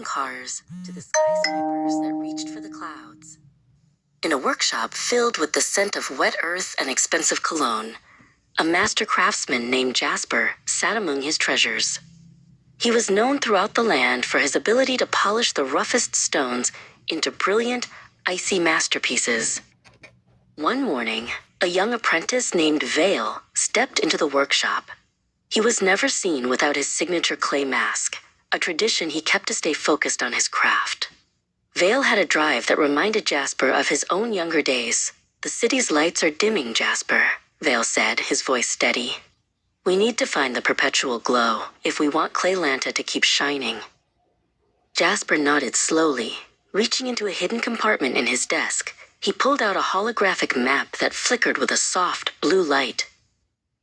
cars to the skyscrapers that reached for the clouds. In a workshop filled with the scent of wet earth and expensive cologne, a master craftsman named Jasper sat among his treasures. He was known throughout the land for his ability to polish the roughest stones into brilliant, icy masterpieces. One morning, a young apprentice named Vale stepped into the workshop. He was never seen without his signature clay mask, a tradition he kept to stay focused on his craft. Vale had a drive that reminded Jasper of his own younger days. "The city's lights are dimming, Jasper," Vale said, his voice steady. "We need to find the perpetual glow if we want Claylanta to keep shining." Jasper nodded slowly. Reaching into a hidden compartment in his desk, he pulled out a holographic map that flickered with a soft, blue light.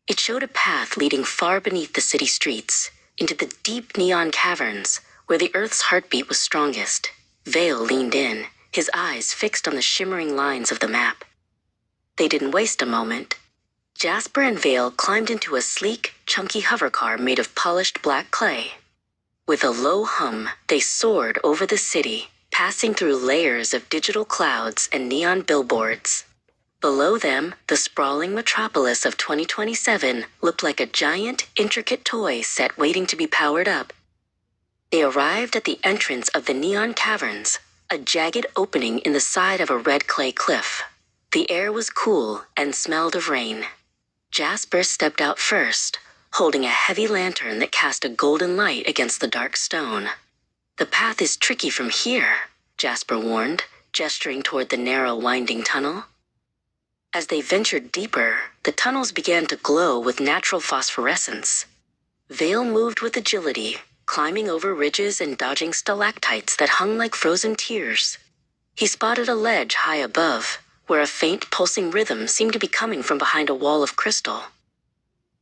It showed a path leading far beneath the city streets, into the deep neon caverns where the Earth's heartbeat was strongest. Vale leaned in, his eyes fixed on the shimmering lines of the map. They didn't waste a moment. Jasper and Vale climbed into a sleek, chunky hovercar made of polished black clay. With a low hum, they soared over the city, passing through layers of digital clouds and neon billboards. Below them, the sprawling metropolis of 2027 looked like a giant, intricate toy set waiting to be powered up. They arrived at the entrance of the neon caverns, a jagged opening in the side of a red clay cliff. The air was cool and smelled of rain. Jasper stepped out first, holding a heavy lantern that cast a golden light against the dark stone. "The path is tricky from here," Jasper warned, gesturing toward the narrow, winding tunnel. As they ventured deeper, the tunnels began to glow with natural phosphorescence. Vale moved with agility, climbing over ridges and dodging stalactites that hung like frozen tears. He spotted a ledge high above, where a faint pulsing rhythm seemed to be coming from behind a wall of crystal.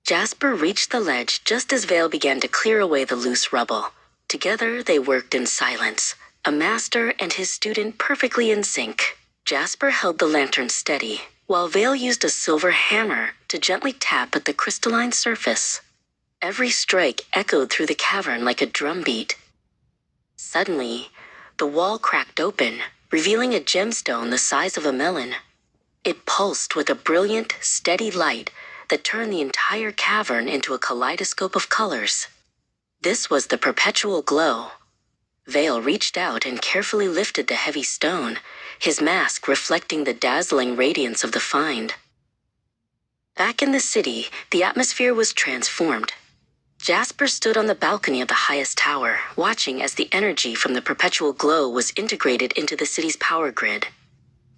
Jasper reached the ledge just as Vale began to clear away the loose rubble. Together they worked in silence, a master and his student perfectly in sync. Jasper held the lantern steady, while Vale used a silver hammer to gently tap at the crystalline surface. Every strike echoed through the cavern like a drumbeat. Suddenly, the wall cracked open, revealing a gemstone the size of a melon. It pulsed with a brilliant, steady light that turned the entire cavern into a kaleidoscope of colors. This was the perpetual glow. Vale reached out and carefully lifted the heavy stone, his mask reflecting the dazzling radiance of the find. Back in the city, the atmosphere was transformed. Jasper stood on the balcony of the highest tower, watching as the energy from the perpetual glow was integrated into the city's power grid.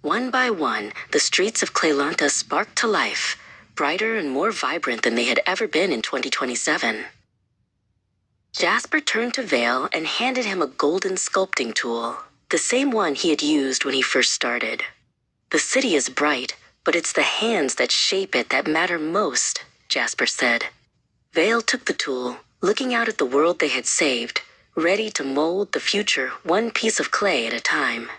One by one, the streets of Claylanta sparked to life, brighter and more vibrant than they had ever been in 2027. Jasper turned to Vale and handed him a golden sculpting tool, the same one he had used when he first started. "The city is bright, but it's the hands that shape it that matter most," Jasper said. Vale took the tool, looking out at the world they had saved, ready to mold the future one piece of clay at a time.